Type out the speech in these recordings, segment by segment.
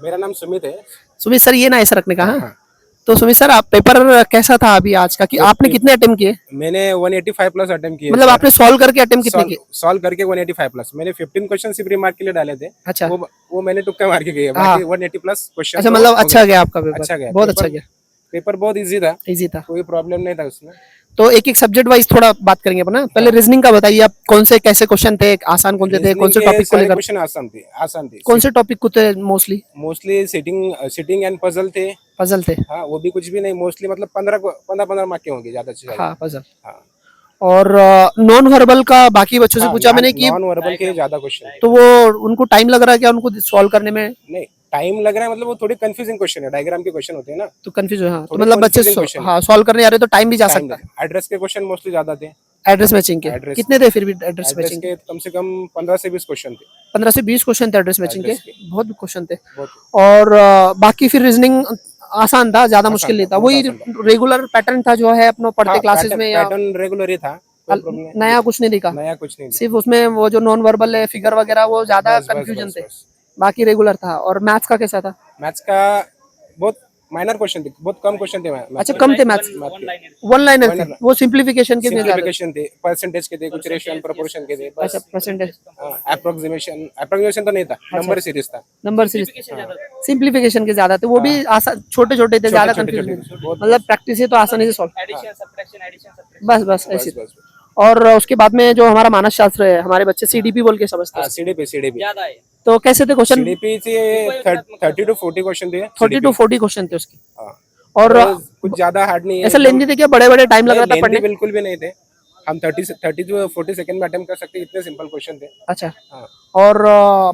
मेरा नाम सुमित है। सुमित सर, ये ना ऐसा रखने का। हाँ, हाँ, तो सुमित सर, आप पेपर कैसा था अभी आज का, कि आपने कितने अटेम्प्ट किए? मैंने 185 प्लस अटेम्प्ट किए मतलब सर। आपने सॉल्व करके अटेम्प्ट कितने किए? सॉल्व करके 185 प्लस। मैंने 15 क्वेश्चन सिर्फ रिमार्क के लिए डाले थे। अच्छा। वो मैंने तुक्का मार के किए, हाँ। बाकी 180 प्लस क्वेश्चन अच्छा, तो मतलब हो अच्छा गए। गया आपका पेपर? अच्छा गया बहुत अच्छा पेपर। गया। पेपर बहुत इजी था, इजी था। कोई प्रॉब्लम नहीं था उसमें। तो एक एक सब्जेक्ट वाइज थोड़ा बात करेंगे अपना। पहले हाँ। रीजनिंग का बताइए, आप कौन से कैसे क्वेश्चन थे, आसान कौन से थे, कौन रीजनिंग से के टॉपिक को सारे लेकर? क्वेश्चन आसान थे। कौन से टॉपिक को थे mostly? Mostly sitting and puzzle थे। पजल थे? हाँ, वो भी कुछ भी नहीं, मोस्टली मतलब 15 मार्क के होंगे ज्यादा से ज्यादा। हाँ, पजल। हाँ। और नॉन वर्बल का बाकी बच्चों से हाँ, पूछा मैंने कि नॉन वर्बल के ज्यादा क्वेश्चन। तो वो उनको टाइम लग रहा है क्या उनको सॉल्व करने में? नहीं, टाइम लग रहा है मतलब वो थोड़ी कंफ्यूजिंग क्वेश्चन है, डायग्राम के क्वेश्चन होते हैं ना। तो कंफ्यूज है। हाँ, तो थोड़े मतलब बच्चे कंफ्यूजिंग क्वेश्चन है। हाँ सॉल्व करने आ रहे तो टाइम भी जा टाइम सकता है। लगे, एड्रेस के क्वेश्चन मोस्टली ज्यादा थे। एड्रेस मैचिंग के एड्रेस कितने थे फिर भी? एड्रेस एड्रेस मैचिंग के के कम से कम 15 से 20 क्वेश्चन थे। 15 से 20 क्वेश्चन थे एड्रेस मैचिंग के। एड्रेस के बहुत क्वेश्चन थे। बहुत और बाकी फिर रीजनिंग आसान था, ज्यादा मुश्किल आसान नहीं था, था, बहुत वही आसान था। रेगुलर पैटर्न था जो है अपना पढ़ते हाँ, क्लासेस में, या पैटर्न रेगुलर ही था, कोई प्रॉब्लम नहीं। नया कुछ नहीं दिखा? नया कुछ नहीं सिर्फ दिखा। उसमें वो जो नॉन वर्बल है, फिगर वगैरह, वो ज्यादा बस बस कंफ्यूजन बस थे। बस। बाकी रेगुलर था। और मैथ्स का कैसा था? मैथ्स का बहुत माइनर क्वेश्चन थे, बहुत कम क्वेश्चन थे मैथ्स अच्छा, के। कम थे मैथ्स? वन लाइनर थे? One-liner। वो सिंप्लीफिकेशन कितने ज्यादा? सिंप्लीफिकेशन थे, परसेंटेज के थे, कुछ रेशियो एंड प्रोपोर्शन के थे, अच्छा, बस। परसेंटेज। अप्रोक्सीमेशन तो नहीं था, नंबर सीरीज था। Number series. सिंप्लीफिकेशन के ज्यादा थे, वो भी आसान, छोटे छोटे थे, ज्यादा छोटे कंफ्यूज छोटे नहीं थे। बहुत मतलब प्रैक्टिस है तो आसानी से solve. Addition subtraction addition subtraction. बस बस ऐसी बस थी। बस। और उसके बाद में जो हमारा मानस शास्त्र है, हमारे बच्चे सीडीपी बोल के समझते हैं। सीडीपी ज्यादा है। तो कैसे थे क्वेश्चन? सीडीपी से 30 to 40 क्वेश्चन थे 30 to CDP। 40 क्वेश्चन थे उसके। हाँ, और तो कुछ ज्यादा हार्ड नहीं है ऐसा एकदम। लेंदी थे क्या? बड़े बड़े टाइम लग नहीं, रहा था लेंथी पढ़ने? बिल्कुल भी नहीं थे। हम 30 to 40 सेकंड में अटेम्प्ट कर सकते हैं, इतने सिंपल क्वेश्चन थे। अच्छा। हाँ। और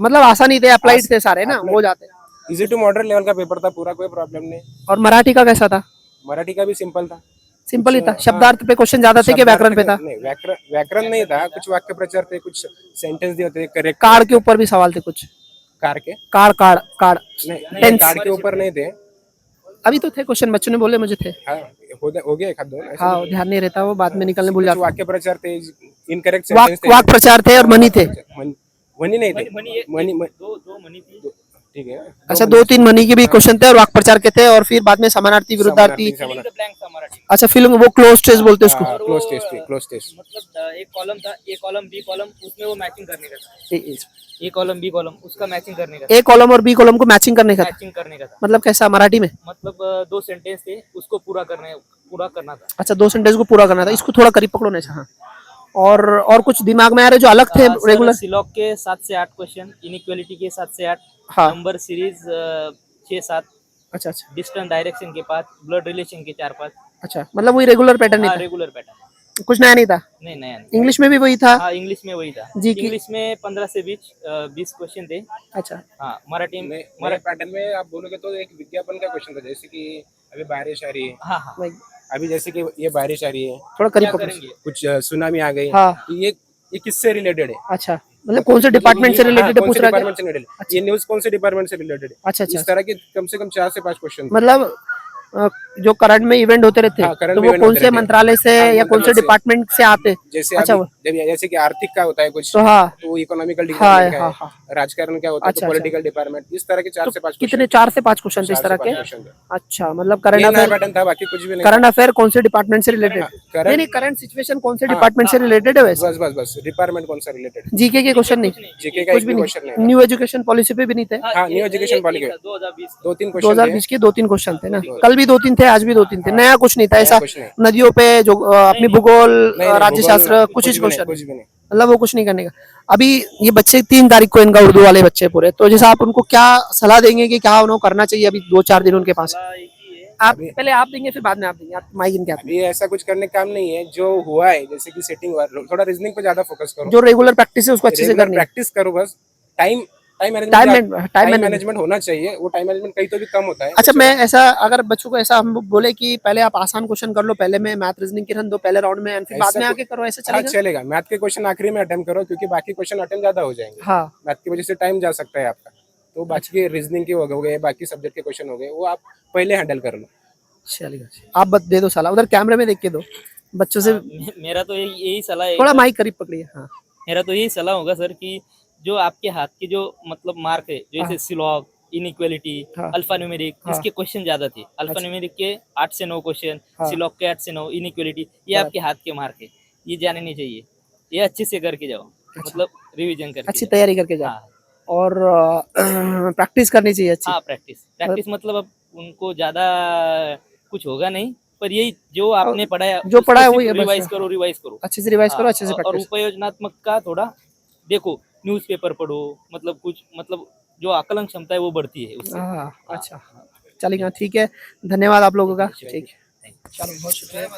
मतलब आसानी थे, अप्लाइड थे सारे ना, हो जाते। इजी टू मॉडरेट लेवल का पेपर था पूरा, कोई प्रॉब्लम नहीं। और मराठी का कैसा था? मराठी का भी सिंपल था। सिंपल ही था? हाँ, शब्दार्थ पे क्वेश्चन ज्यादा थे कि व्याकरण पे था? नहीं, व्याकरण नहीं था, कुछ वाक्य प्रचार थे, कुछ सेंटेंस दिए होते करेक्ट। कार्ड के ऊपर भी सवाल थे कुछ? कार के कार्ड कार्ड कार्ड नहीं, टेंस। कार के ऊपर नहीं थे। अभी तो थे क्वेश्चन, बच्चों ने बोले मुझे थे। हाँ, हो गया एक आध दो ऐसे। हाँ, ध्यान नहीं रहता, वो बाद में निकलने भूल कुछ जाता। वाक्य प्रचार थे, इनकरेक्ट वाक सेंटेंस थे। वाक प्रचार थे और मनी थे? मनी नहीं थे। मनी दो मनी थी। ठीक है। अच्छा, 2-3 मनी के भी क्वेश्चन थे और वाक प्रचार के थे, और फिर बाद में समानार्थी, विरुद्धार्थी। फिलिंग द ब्लैंक था मराठी। अच्छा, फिल्म वो क्लोज टेस्ट बोलते हैं उसको। Cloze test. मतलब एक कॉलम था, ए कॉलम बी कॉलम, उसमें वो मैचिंग करने का था। ए कॉलम बी कॉलम, उसका मैचिंग करने का था। ए कॉलम और बी कॉलम को मैचिंग करने का था? मैचिंग करने का था। मतलब कैसा मराठी में? मतलब दो सेंटेंस थे, उसको पूरा करना था। अच्छा, 2 सेंटेंस को पूरा करना था। इसको थोड़ा करीब पकड़ो ना। हाँ। और कुछ दिमाग में आ रहे जो अलग थे रेगुलर? सिलॉग के 7 से 8 क्वेश्चन, इनइक्वालिटी के 7 से 8, हाँ। नंबर सीरीज 6-7, अच्छा अच्छा डिस्टेंस डायरेक्शन के 5, ब्लड रिलेशन के 4-5। अच्छा, मतलब वही रेगुलर पैटर्न नहीं हाँ, था? Regular pattern. कुछ नया नहीं था? नहीं, नया नहीं। इंग्लिश में भी वही था? हाँ, इंग्लिश में वही था। जी की? इंग्लिश में 15 से 20 क्वेश्चन थे। अच्छा। हाँ, मराठी में मेरे पैटर्न में आप बोलोगे तो एक विज्ञापन का क्वेश्चन था, जैसे कि अभी बारिश आ रही है। हाँ हाँ। वही अभी जैसे कि ये बारिश आ रही है, थोड़ा करीब क्या पकड़ो। करेंगे? कुछ सुनामी आ गई। हाँ। तो ये किससे रिलेटेड है? अच्छा, मतलब कौन से डिपार्टमेंट से रिलेटेड है कौन पूछ से रहा है क्या? डिपार्टमेंट से रिलेटेड, ये न्यूज कौन से डिपार्टमेंट से रिलेटेड है? अच्छा अच्छा। इस तरह के कम से कम 4 से 5 क्वेश्चन। मतलब जो करंट में इवेंट होते रहते हाँ, हैं, करंट तो में वो event कौन होते से रहते हैं। मंत्रालय से हाँ, या कौन से मंत्रालय से। डिपार्टमेंट से आते? जैसे अच्छा, अभी जैसे कि आर्थिक का होता है कुछ, तो हाँ तो इकोनॉमिकल हाँ डिपार्टमेंट का हाँ है। हाँ। राजकारण का होता है तो अच्छा अच्छा। पॉलिटिकल डिपार्टमेंट, इस तरह के 4 से 5 कितने? क्वेश्चन। 4 से 5 क्वेश्चन थे इस 4 से तरह 5 के? क्वेश्चन थे। अच्छा, मतलब करंट ये नया अफेयर। पैटर्न था, बाकी कुछ भी नहीं करंट था। अफेयर कौन से डिपार्टमेंट से रिलेटेड? करंट नहीं, करंट सिचुएशन कौन से हाँ, डिपार्टमेंट से रिलेटेड है वैसे? बस डिपार्टमेंट कौन सा रिलेटेड। जीके के क्वेश्चन नहीं? जीके का कुछ एक भी भी नहीं? क्वेश्चन नहीं था। न्यू एजुकेशन पॉलिसी पे भी नहीं थे? हाँ, न्यू एजुकेशन पॉलिसी 2020 2-3 क्वेश्चन थे। 2020 के 2-3 क्वेश्चन थे ना? कल भी 2-3 थे, आज भी 2-3 थे। नया कुछ नहीं था नया ऐसा? कुछ नहीं। नदियों पे जो अपनी भूगोल, नहीं, राज्यशास्त्र, भूगोल कुछ ही क्वेश्चन? कुछ भी नहीं। मतलब वो कुछ नहीं करने का। अभी ये बच्चे 3 तारीख को, इनका उर्दू वाले बच्चे पूरे, तो जैसे आप उनको क्या सलाह देंगे कि क्या उन्हें करना चाहिए अभी 2-4 दिन उनके पास? आप पहले आप देंगे, फिर बाद में आप देंगे। आप माइक इनके हाथ में। अभी ऐसा कुछ करने का काम नहीं है, जो हुआ है जैसे कि सेटिंग हुआ, थोड़ा रीजनिंग पे ज्यादा फोकस करो। जो रेगुलर प्रैक्टिस है उसको अच्छे से रेगुलर करनी है। प्रैक्टिस करो बस। टाइम टाइम टाइम मैनेजमेंट होना चाहिए, वो टाइम मैनेजमेंट कहीं तो भी कम होता है। अच्छा, मैं ऐसा अगर बच्चों को ऐसा हम बोले कि पहले आप आसान क्वेश्चन कर लो, पहले में मैथ रीजनिंग की रन दो पहले राउंड में, फिर बाद में आके करो, ऐसा हाँ, चलेगा? चलेगा। मैथ के क्वेश्चन आखिरी में अटेम्प्ट करो, क्योंकि बाकी क्वेश्चन अटेम्प्ट ज्यादा हो जाएंगे। हाँ। मैथ की वजह से टाइम जा सकता है आपका, तो बाकी के रीजनिंग के हो गए, बाकी सब्जेक्ट के क्वेश्चन हो गए, वो आप पहले हैंडल कर लो। चलेगा। आप दे दो सलाह, उधर कैमरे में देख के दो बच्चों से। मेरा तो यही सलाह है। थोड़ा माइक करीब पकड़िए। मेरा तो यही सलाह होगा सर कि जो आपके हाथ की जो मतलब मार्क है, जैसे सिलॉग, इनइक्वालिटी, हाँ। अल्फा न्यूमेरिक, हाँ। इसके क्वेश्चन ज्यादा थे। अल्फा अच्छा। न्यूमेरिक के 8 से 9 क्वेश्चन, हाँ। सिलॉग के 8 से 9, इनइक्वालिटी ये बराबर। आपके हाथ के मार्क है, ये जाने नहीं चाहिए। ये अच्छे से करके जाओ, अच्छा। मतलब रिवीजन करके अच्छी जाओ। तैयारी करके जाओ हाँ और प्रैक्टिस करनी चाहिए अच्छी। हाँ, प्रैक्टिस मतलब अब उनको ज्यादा कुछ होगा नहीं, पर यही जो आपने पढ़ा है जो उसको पढ़ा है सिर्फ वही है बस। रिवाइज करो। अच्छे से रिवाइज हाँ, करो, अच्छे से और प्रैक्टिस। उपयोजनात्मक का थोड़ा देखो, न्यूज़पेपर पढ़ो, मतलब कुछ मतलब जो आकलन क्षमता है वो बढ़ती है उससे। हाँ हाँ, अच्छा चलेगा, ठीक है, धन्यवाद आप लोगों का। ठीक है, Thank you. चलो बहुत शुक्रिया।